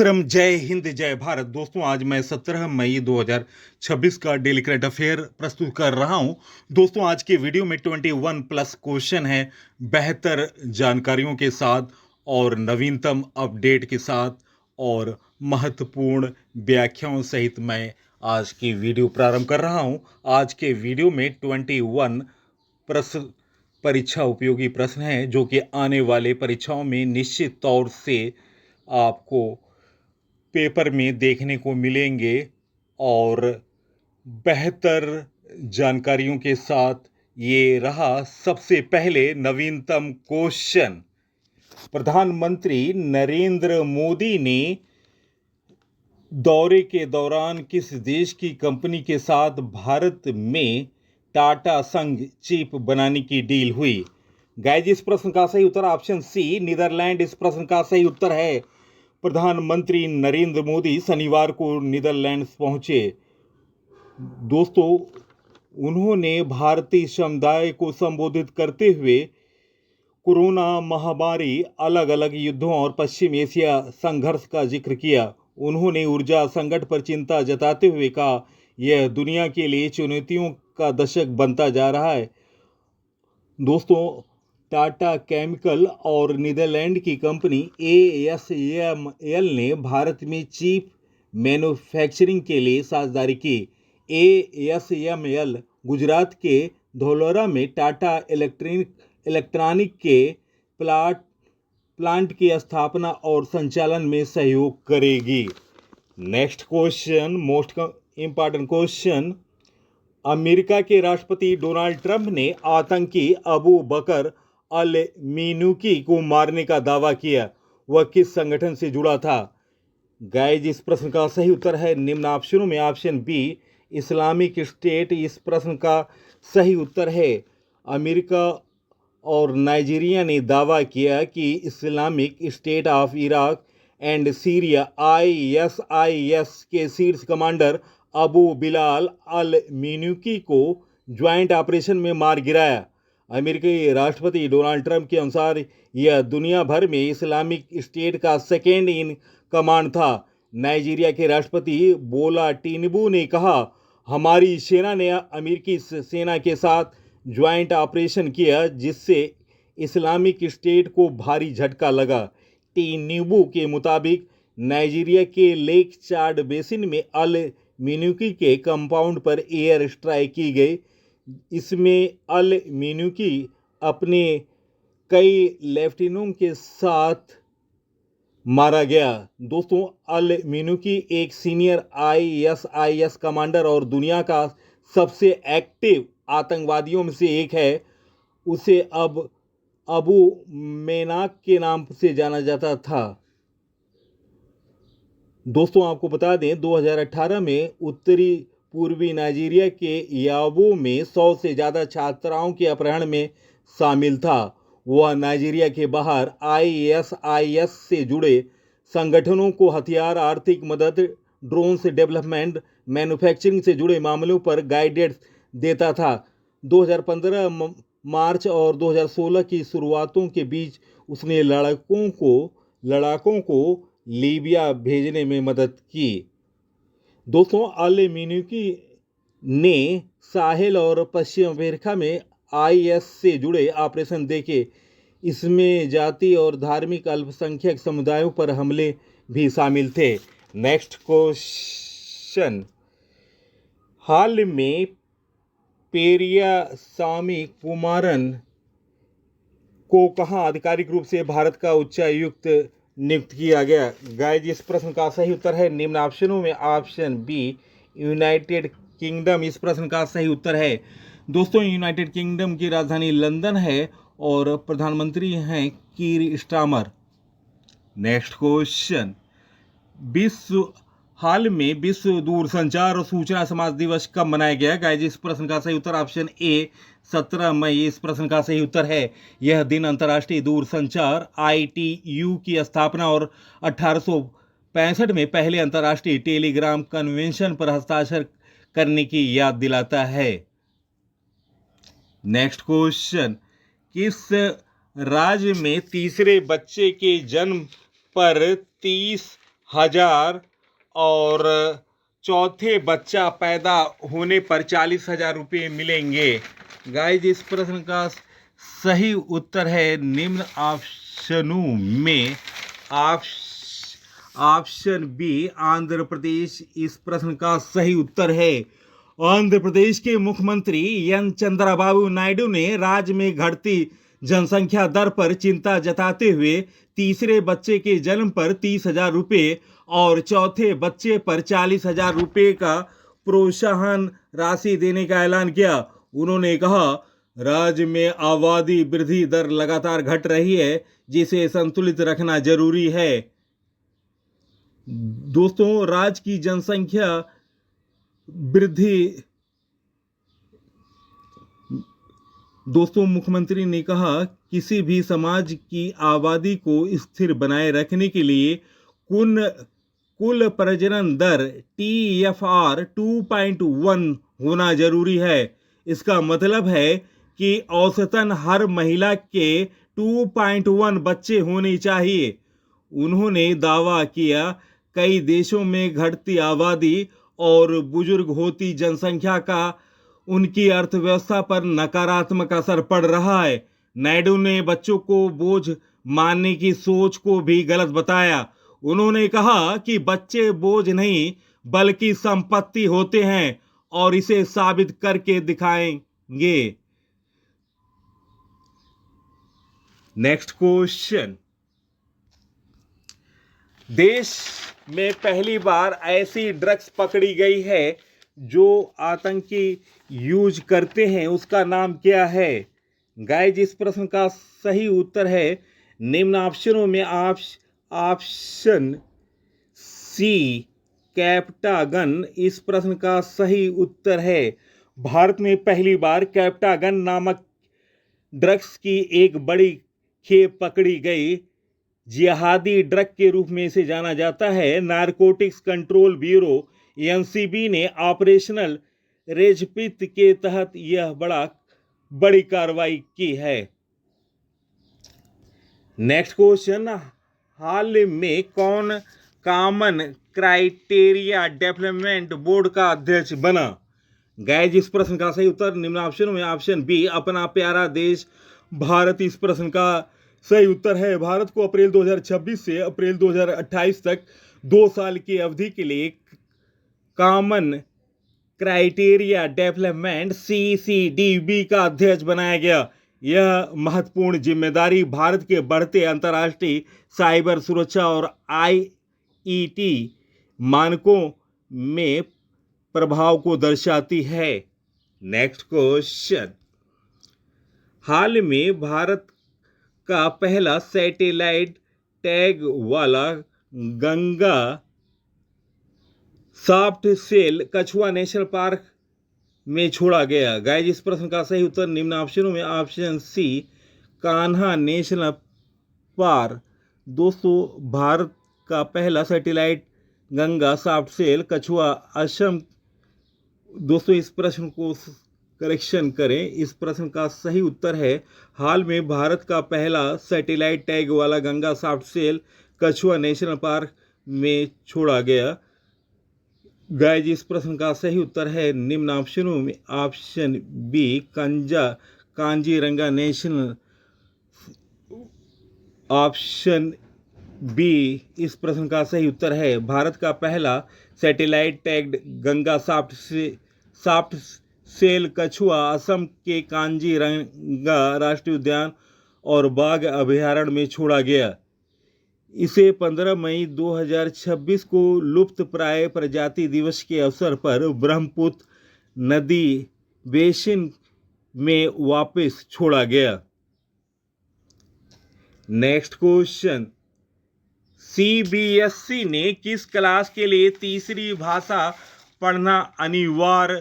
मोहतरम जय हिंद जय भारत। दोस्तों आज मैं 17 मई 2026 का डेली करंट अफेयर प्रस्तुत कर रहा हूं। दोस्तों आज के वीडियो में 21 प्लस क्वेश्चन है बेहतर जानकारियों के साथ और नवीनतम अपडेट के साथ और महत्वपूर्ण व्याख्याओं सहित मैं आज की वीडियो प्रारंभ कर रहा हूं। आज के वीडियो में 21 प्रश्न परीक्षा उपयोगी प्रश्न हैं जो कि आने वाले परीक्षाओं में निश्चित तौर से आपको पेपर में देखने को मिलेंगे और बेहतर जानकारियों के साथ ये रहा सबसे पहले नवीनतम क्वेश्चन। प्रधानमंत्री नरेंद्र मोदी ने दौरे के दौरान किस देश की कंपनी के साथ भारत में टाटा संग चिप बनाने की डील हुई? गाइस इस प्रश्न का सही उत्तर ऑप्शन सी नीदरलैंड इस प्रश्न का सही उत्तर है। प्रधानमंत्री नरेंद्र मोदी शनिवार को नीदरलैंड्स पहुंचे। दोस्तों उन्होंने भारतीय समुदाय को संबोधित करते हुए कोरोना महामारी, अलग अलग युद्धों और पश्चिम एशिया संघर्ष का जिक्र किया। उन्होंने ऊर्जा संकट पर चिंता जताते हुए कहा, यह दुनिया के लिए चुनौतियों का दशक बनता जा रहा है। दोस्तों टाटा केमिकल और नीदरलैंड की कंपनी ASML ने भारत में चिप मैन्युफैक्चरिंग के लिए साझेदारी की। ASML गुजरात के धोलारा में टाटा इलेक्ट्रॉनिक के प्लांट की स्थापना और संचालन में सहयोग करेगी। Next question, most important question. America के राष्ट्रपति डोनाल्ड ट्रंप ने आतंकी अबू बकर अल मिनूकी को मारने का दावा किया। वह किस संगठन से जुड़ा था? गाइस इस प्रश्न का सही उत्तर है निम्न ऑप्शनों में ऑप्शन बी इस्लामिक स्टेट इस प्रश्न का सही उत्तर है। अमेरिका और नाइजीरिया ने दावा किया कि Islamic state of Iraq and Syria ISIS के शीर्ष कमांडर अबू बिलाल अल मिनूकी को ज्वाइंट ऑपरेशन में मार गिराया। अमेरिकी राष्ट्रपति डोनाल्ड ट्रंप के अनुसार यह दुनिया भर में इस्लामिक स्टेट का सेकेंड इन कमांड था। नाइजीरिया के राष्ट्रपति बोला टिनुबू ने कहा, हमारी सेना ने अमेरिकी सेना के साथ ज्वाइंट ऑपरेशन किया जिससे इस्लामिक स्टेट को भारी झटका लगा। टिनुबू के मुताबिक नाइजीरिया के लेक चाड बेसिन में अल मिनूकी के कंपाउंड पर एयर स्ट्राइक की गई। इसमें अल मिनूकी अपने कई लेफ्टिनेंटों के साथ मारा गया। दोस्तों अल मिनूकी एक सीनियर ISIS कमांडर और दुनिया का सबसे एक्टिव आतंकवादियों में से एक है। उसे अब अबू मेनाक के नाम से जाना जाता था। दोस्तों आपको बता दें 2018 में उत्तरी पूर्वी नाइजीरिया के याबो में 100 से ज़्यादा छात्राओं के अपहरण में शामिल था। वह नाइजीरिया के बाहर ISIS से जुड़े संगठनों को हथियार, आर्थिक मदद, ड्रोन से डेवलपमेंट, मैन्युफैक्चरिंग से जुड़े मामलों पर गाइडेंस देता था। 2015 मार्च और 2016 की शुरुआतों के बीच उसने लड़ाकों को लीबिया भेजने में मदद की। दोस्तों अल मिनूकी ने साहेल और पश्चिम अमेरिका में IS से जुड़े ऑपरेशन देखे। इसमें जाति और धार्मिक अल्पसंख्यक समुदायों पर हमले भी शामिल थे। नेक्स्ट क्वेश्चन, हाल में पेरियासामी कुमारन को कहाँ आधिकारिक रूप से भारत का उच्चायुक्त नियुक्त किया गया? गाइस इस प्रश्न का सही उत्तर है निम्न ऑप्शनों में ऑप्शन बी यूनाइटेड किंगडम इस प्रश्न का सही उत्तर है। दोस्तों यूनाइटेड किंगडम की राजधानी लंदन है और प्रधानमंत्री हैं कीर स्टारमर। नेक्स्ट क्वेश्चन, हाल में विश्व दूरसंचार और सूचना समाज दिवस कब मनाया गया? गाइस इस प्रश्न का सही उत्तर ऑप्शन ए 17 मई इस प्रश्न का सही उत्तर है। यह दिन अंतर्राष्ट्रीय दूरसंचार ITU की स्थापना और 1865 में पहले अंतर्राष्ट्रीय टेलीग्राम कन्वेंशन पर हस्ताक्षर करने की याद दिलाता है। नेक्स्ट क्वेश्चन, किस राज्य में तीसरे बच्चे के जन्म पर 30 हजार और चौथे बच्चा पैदा होने पर 40,000 रुपये मिलेंगे। गाइज इस प्रश्न का सही उत्तर है निम्न ऑप्शनों में ऑप्शन बी आंध्र प्रदेश इस प्रश्न का सही उत्तर है। आंध्र प्रदेश के मुख्यमंत्री एन चंद्रबाबू नायडू ने राज्य में घटती जनसंख्या दर पर चिंता जताते हुए तीसरे बच्चे के जन्म पर 30,000 रुपये और चौथे बच्चे पर 40,000 रुपये का प्रोत्साहन राशि देने का ऐलान किया। उन्होंने कहा, राज्य में आबादी वृद्धि दर लगातार घट रही है, जिसे संतुलित रखना जरूरी है। दोस्तों, राज्य की जनसंख्या वृद्धि मुख्यमंत्री ने कहा, किसी भी समाज की आबादी को स्थिर बनाए रखने के लिए कुल प्रजनन दर TFR 2.1 होना जरूरी है। इसका मतलब है कि औसतन हर महिला के 2.1 बच्चे होने चाहिए। उन्होंने दावा किया, कई देशों में घटती आबादी और बुजुर्ग होती जनसंख्या का उनकी अर्थव्यवस्था पर नकारात्मक असर पड़ रहा है। नायडू ने बच्चों को बोझ मानने की सोच को भी गलत बताया। उन्होंने कहा कि बच्चे बोझ नहीं बल्कि संपत्ति होते हैं और इसे साबित करके दिखाएंगे। नेक्स्ट क्वेश्चन, देश में पहली बार ऐसी ड्रग्स पकड़ी गई है जो आतंकी यूज करते हैं, उसका नाम क्या है? गाइज इस प्रश्न का सही उत्तर है निम्न ऑप्शनों में ऑप्शन सी कैप्टागन इस प्रश्न का सही उत्तर है। भारत में पहली बार कैप्टागन नामक ड्रग्स की एक बड़ी खेप पकड़ी गई। जिहादी ड्रग के रूप में इसे जाना जाता है। नारकोटिक्स कंट्रोल ब्यूरो NCB ने ऑपरेशनल रेजपित के तहत यह बड़ी कार्रवाई की है। नेक्स्ट क्वेश्चन, हाल में कौन कॉमन क्राइटेरिया डेवलपमेंट बोर्ड का अध्यक्ष बना? गाइज इस प्रश्न का सही उत्तर निम्न ऑप्शनों में ऑप्शन बी अपना प्यारा देश भारत इस प्रश्न का सही उत्तर है। भारत को अप्रैल 2026 से अप्रैल 2028 तक 2 साल की अवधि के लिए कॉमन क्राइटेरिया डेवलपमेंट CCDB का अध्यक्ष बनाया गया। यह महत्वपूर्ण जिम्मेदारी भारत के बढ़ते अंतर्राष्ट्रीय साइबर सुरक्षा और IET मानकों में प्रभाव को दर्शाती है। नेक्स्ट क्वेश्चन, हाल में भारत का पहला सैटेलाइट टैग वाला गंगा सॉफ्ट सेल कछुआ नेशनल पार्क में छोड़ा गया। गाइज इस प्रश्न का सही उत्तर निम्न ऑप्शनों में option C Kanha national park. दोस्तों, भारत का पहला सैटेलाइट गंगा सॉफ्ट सेल कछुआ असम। दोस्तों इस प्रश्न को करेक्शन करें, इस प्रश्न का सही उत्तर है हाल में भारत का पहला सैटेलाइट टैग वाला गंगा सॉफ्ट सेल कछुआ नेशनल पार्क में छोड़ा गया। गाइज इस प्रश्न का सही उत्तर है निम्न ऑप्शनों में option B Kaziranga national. Option B इस प्रश्न का सही उत्तर है भारत का पहला satellite tagged Ganga soft shell कछुआ असम के कांजीरंगा राष्ट्रीय उद्यान और बाघ अभयारण्य में छोड़ा गया। इसे 15 मई 2026 को लुप्त प्राय प्रजाति दिवस के अवसर पर ब्रह्मपुत्र नदी बेसिन में वापस छोड़ा गया। नेक्स्ट क्वेश्चन, CBSE ने किस क्लास के लिए तीसरी भाषा पढ़ना अनिवार्य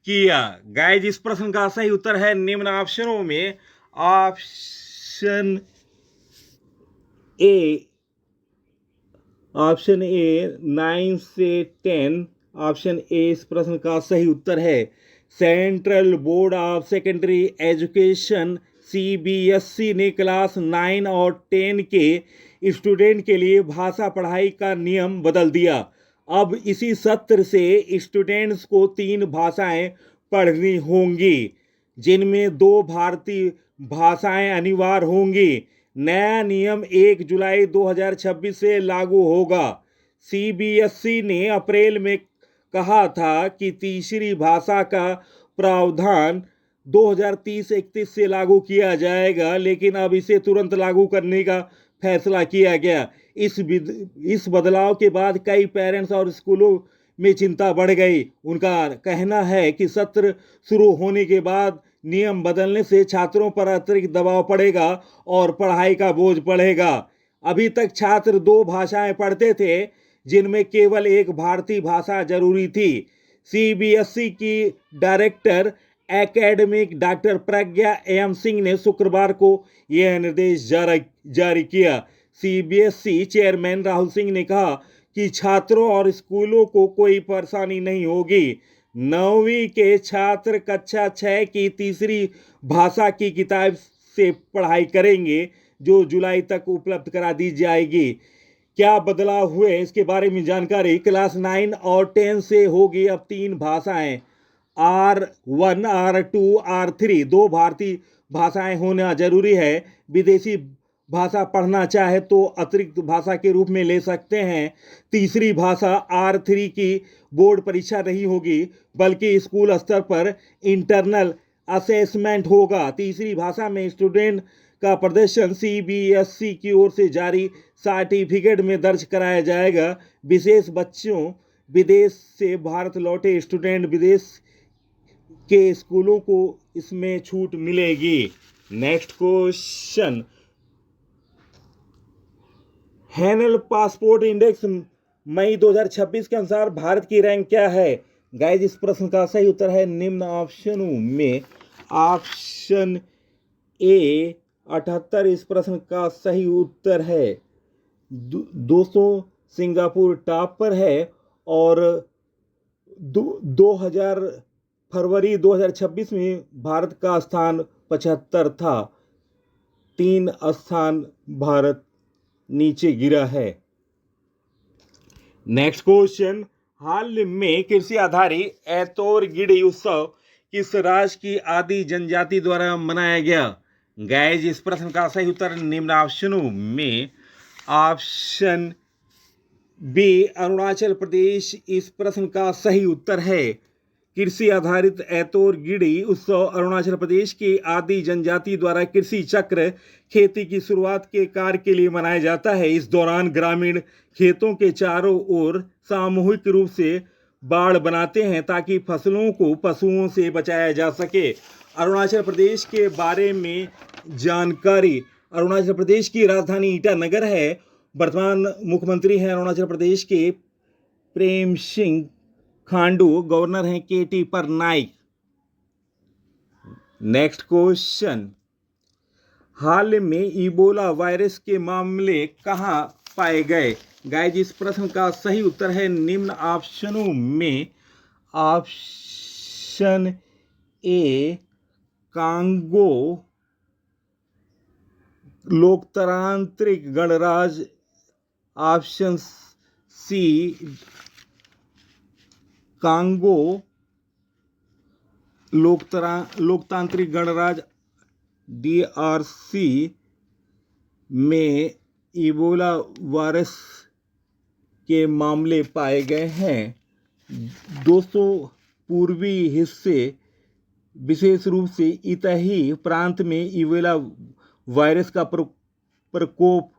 किया? गाइज इस प्रश्न का सही उत्तर है निम्न ऑप्शनों में ऑप्शन ए 9 से 10। ऑप्शन ए इस प्रश्न का सही उत्तर है। Central board of secondary education CBSE ने क्लास 9 और 10 के स्टूडेंट के लिए भाषा पढ़ाई का नियम बदल दिया। अब इसी सत्र से स्टूडेंट्स को 3 भाषाएं पढ़नी होंगी, जिनमें 2 भारतीय भाषाएं अनिवार्य होंगी। नया नियम 1 जुलाई 2026 से लागू होगा। सीबीएसई ने अप्रैल में कहा था कि तीसरी भाषा का प्रावधान 2030-31 से लागू किया जाएगा, लेकिन अब इसे तुरंत लागू करने का फैसला किया गया। इस बदलाव के बाद कई पेरेंट्स और स्कूलों में चिंता बढ़ गई। उनका कहना है कि सत्र शुरू होने के बाद नियम बदलने से छात्रों पर अतिरिक्त दबाव पड़ेगा और पढ़ाई का बोझ बढ़ेगा। अभी तक छात्र 2 भाषाएं पढ़ते थे, जिनमें केवल एक भारतीय भाषा जरूरी थी। सीबीएसई की डायरेक्टर एकेडमिक डॉक्टर प्रज्ञा एम सिंह ने शुक्रवार को यह निर्देश जारी किया। सीबीएसई चेयरमैन राहुल सिंह ने कहा कि छात्रों और स्कूलों को कोई परेशानी नहीं होगी। 9वीं के छात्र कक्षा 6 की तीसरी भाषा की किताब से पढ़ाई करेंगे, जो जुलाई तक उपलब्ध करा दी जाएगी। क्या बदलाव हुए इसके बारे में जानकारी। क्लास 9 और 10 से होगी अब 3 भाषाएं, R1, R2, R3। 2 भारतीय भाषाएं होना जरूरी है। विदेशी भाषा पढ़ना चाहे तो अतिरिक्त भाषा के रूप में ले सकते हैं। तीसरी भाषा R3 की बोर्ड परीक्षा नहीं होगी, बल्कि स्कूल स्तर पर इंटरनल असेसमेंट होगा। तीसरी भाषा में स्टूडेंट का प्रदर्शन सीबीएसई की ओर से जारी सर्टिफिकेट में दर्ज कराया जाएगा। विदेश से भारत लौटे स्टूडेंट, विदेश के स्कूलों को इसमें छूट मिलेगी। Next question, Henley passport index मई 2026 के अनुसार भारत की रैंक क्या है। गाइस, इस प्रश्न का सही उत्तर है निम्न ऑप्शनों में ऑप्शन ए 78 इस प्रश्न का सही उत्तर है। दोस्तों, सिंगापुर टॉप पर है और 2000 फरवरी 2026 में भारत का स्थान 75 था। 3 स्थान भारत नीचे गिरा है। नेक्स्ट क्वेश्चन, हाल में कृषि आधारित ऐतोरगिडी उत्सव किस राज्य की आदि जनजाति द्वारा मनाया गया। गाइस, इस प्रश्न का सही उत्तर निम्न ऑप्शनों में ऑप्शन बी अरुणाचल प्रदेश इस प्रश्न का सही उत्तर है। कृषि आधारित ऐतोरगिडी उत्सव अरुणाचल प्रदेश की आदि जनजाति द्वारा कृषि चक्र खेती की शुरुआत के कार्य के लिए मनाया जाता है। इस दौरान ग्रामीण खेतों के चारों ओर सामूहिक रूप से बाड़ बनाते हैं ताकि फसलों को पशुओं से बचाया जा सके। अरुणाचल प्रदेश के बारे में जानकारी। अरुणाचल प्रदेश की राजधानी ईटानगर है। वर्तमान मुख्यमंत्री हैं अरुणाचल प्रदेश के प्रेम सिंह खांडू, गवर्नर हैं केटी परनाइक। नेक्स्ट क्वेश्चन, हाल में इबोला वायरस के मामले कहां पाए गए। गाइस, इस प्रश्न का सही उत्तर है निम्न ऑप्शनों में ऑप्शन ए कांगो लोकतांत्रिक गणराज्य, ऑप्शन सी कांगो लोकतांत्रिक गणराज्य DRC में इबोला वायरस के मामले पाए गए हैं। दोस्तों, पूर्वी हिस्से विशेष रूप से इताही प्रांत में इबोला वायरस का प्रकोप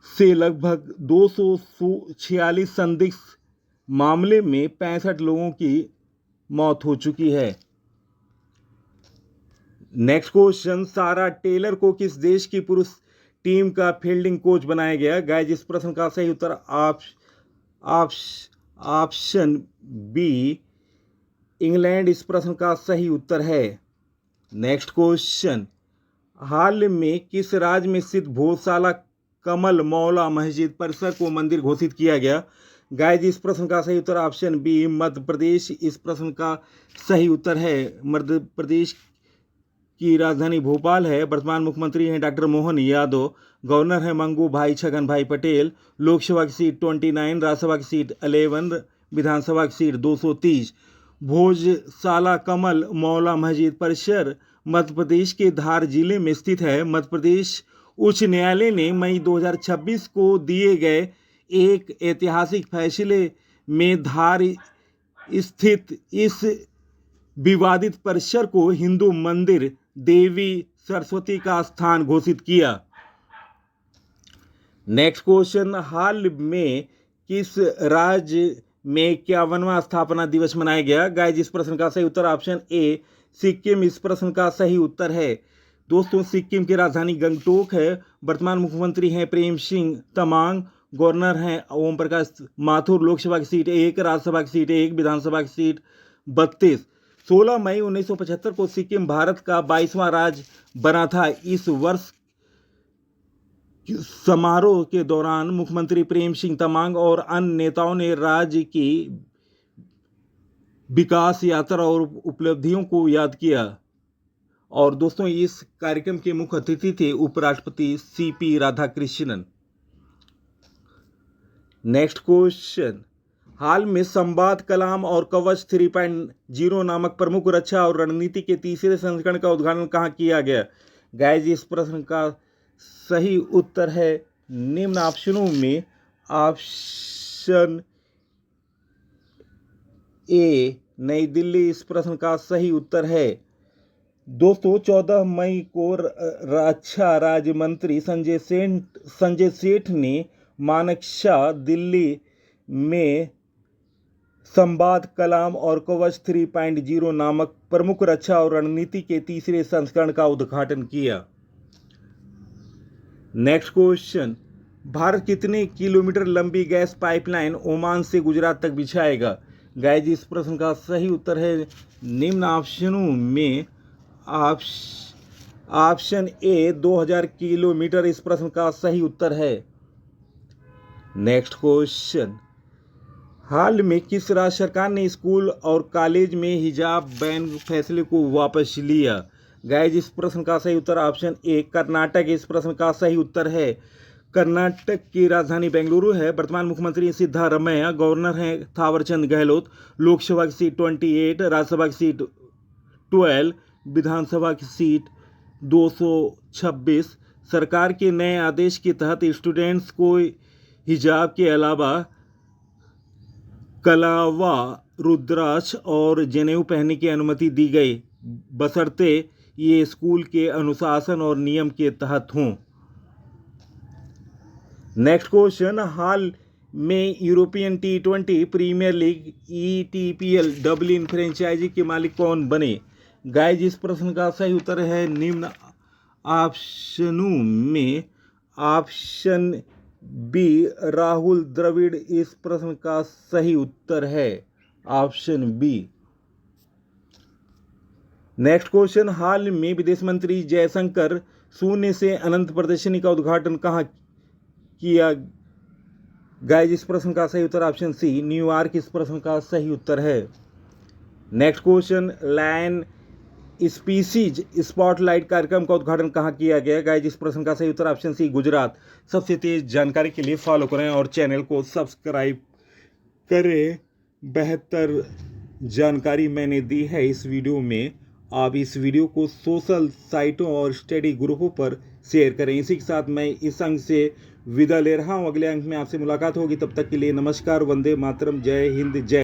से लगभग 246 संदिग्ध मामले में 65 लोगों की मौत हो चुकी है। नेक्स्ट क्वेश्चन, सारा टेलर को किस देश की पुरुष टीम का फील्डिंग कोच बनाया गया। गाइस, इस प्रश्न का सही उत्तर ऑप्शन बी इंग्लैंड इस प्रश्न का सही उत्तर है। नेक्स्ट क्वेश्चन, हाल में किस राज्य में स्थित भोजशाला कमल मौला मस्जिद परिसर को मंदिर घोषित किया गया। गाइस, इस प्रश्न का सही उत्तर ऑप्शन बी मध्य प्रदेश इस प्रश्न का सही उत्तर है। मध्य प्रदेश की राजधानी भोपाल है। वर्तमान मुख्यमंत्री हैं डॉक्टर मोहन यादव। गवर्नर हैं मंगू भाई छगन भाई पटेल। लोकसभा की सीट 29, राज्यसभा की सीट 11, विधानसभा की सीट 230। भोजशाला कमल मौला मस्जिद परिसर मध्य प्रदेश के धार जिले में स्थित है। मध्य प्रदेश उच्च न्यायालय ने मई 2026 को दिए गए एक ऐतिहासिक फैसले में धार स्थित इस विवादित परिसर को हिंदू मंदिर देवी सरस्वती का स्थान घोषित किया। नेक्स्ट क्वेश्चन, हाल में किस राज्य में 51वां स्थापना दिवस मनाया गया? गाइस, इस प्रश्न का सही उत्तर ऑप्शन ए सिक्किम इस प्रश्न का सही उत्तर है। दोस्तों, सिक्किम की राजधानी गंगटोक है। वर्तमान मुख्यमंत्री हैं प्रेम सिंह तमांग। गवर्नर हैं ओम प्रकाश माथुर। लोकसभा की सीट 1, राज्यसभा की सीट 1, विधानसभा की सीट 32। 16 मई 1975 को सिक्किम भारत का 22वां राज्य बना था। इस वर्ष समारोह के दौरान मुख्यमंत्री प्रेम सिंह तमांग और अन्य नेताओं ने राज्य की विकास यात्रा और उपलब्धियों को याद किया। और दोस्तों, इस कार्यक्रम के मुख्य अतिथि थे उपराष्ट्रपति सीपी राधाकृष्णन। नेक्स्ट क्वेश्चन, हाल में संवाद कलाम और कवच 3.0 नामक प्रमुख रक्षा और रणनीति के तीसरे संस्करण का उद्घाटन कहाँ किया गया? गाइस, इस प्रश्न का सही उत्तर है निम्न ऑप्शनों में ऑप्शन ए नई दिल्ली इस प्रश्न का सही उत्तर है। दोस्तों, 14 मई को रक्षा राज्य मंत्री संजय सेठ ने मानेकशॉ दिल्ली में संवाद कलाम और कवच 3.0 नामक प्रमुख रक्षा और रणनीति के तीसरे संस्करण का उद्घाटन किया। नेक्स्ट क्वेश्चन, भारत कितने किलोमीटर लंबी गैस पाइपलाइन ओमान से गुजरात तक बिछाएगा? गाइस, इस प्रश्न का सही उत्तर है निम्न ऑप्शनों में ऑप्शन ए 2000 किलोमीटर इस प्रश्न का सही उत्तर है। नेक्स्ट क्वेश्चन, हाल में किस राज्य सरकार ने स्कूल और कॉलेज में हिजाब बैन फैसले को वापस लिया? गाइस, इस प्रश्न का सही उत्तर ऑप्शन ए कर्नाटक इस प्रश्न का सही उत्तर है। कर्नाटक की राजधानी बेंगलुरु है। वर्तमान मुख्यमंत्री सिद्धारमैया। गवर्नर हैं थावरचंद गहलोत। लोकसभा की सीट 28, राज्यसभा की सीट 12, विधानसभा की सीट 226। सरकार के नए आदेश के तहत स्टूडेंट्स को हिजाब के अलावा कलावा, रुद्राक्ष और जनेऊ पहनने की अनुमति दी गई, बशर्ते ये स्कूल के अनुशासन और नियम के तहत हों। नेक्स्ट क्वेश्चन, हाल में European T20 premier league EPL Dublin franchise के मालिक कौन बने? गाइस, इस प्रश्न का सही उत्तर है निम्न ऑप्शनों में ऑप्शन बी राहुल द्रविड़ इस प्रश्न का सही उत्तर है ऑप्शन बी। नेक्स्ट क्वेश्चन, हाल में विदेश मंत्री जयशंकर शून्य से अनंत प्रदर्शनी का उद्घाटन कहाँ किया? गाइस, इस प्रश्न का सही उत्तर ऑप्शन सी न्यूयॉर्क इस प्रश्न का सही उत्तर है। Next question, lion species spotlight कार्यक्रम का उद्घाटन कहाँ किया गया? गाइस, इस प्रश्न का सही उत्तर ऑप्शन सी गुजरात। सबसे तेज जानकारी के लिए फॉलो करें और चैनल को सब्सक्राइब करें। बेहतर जानकारी मैंने दी है इस वीडियो में। आप इस वीडियो को सोशल साइटों और स्टडी ग्रुपों पर शेयर करें। इसी के साथ मैं इस अंक से विदा ले रहा हूं। अगले अंक में आपसे मुलाकात होगी। तब तक के लिए नमस्कार, वंदे मातरम, जय हिंद, जय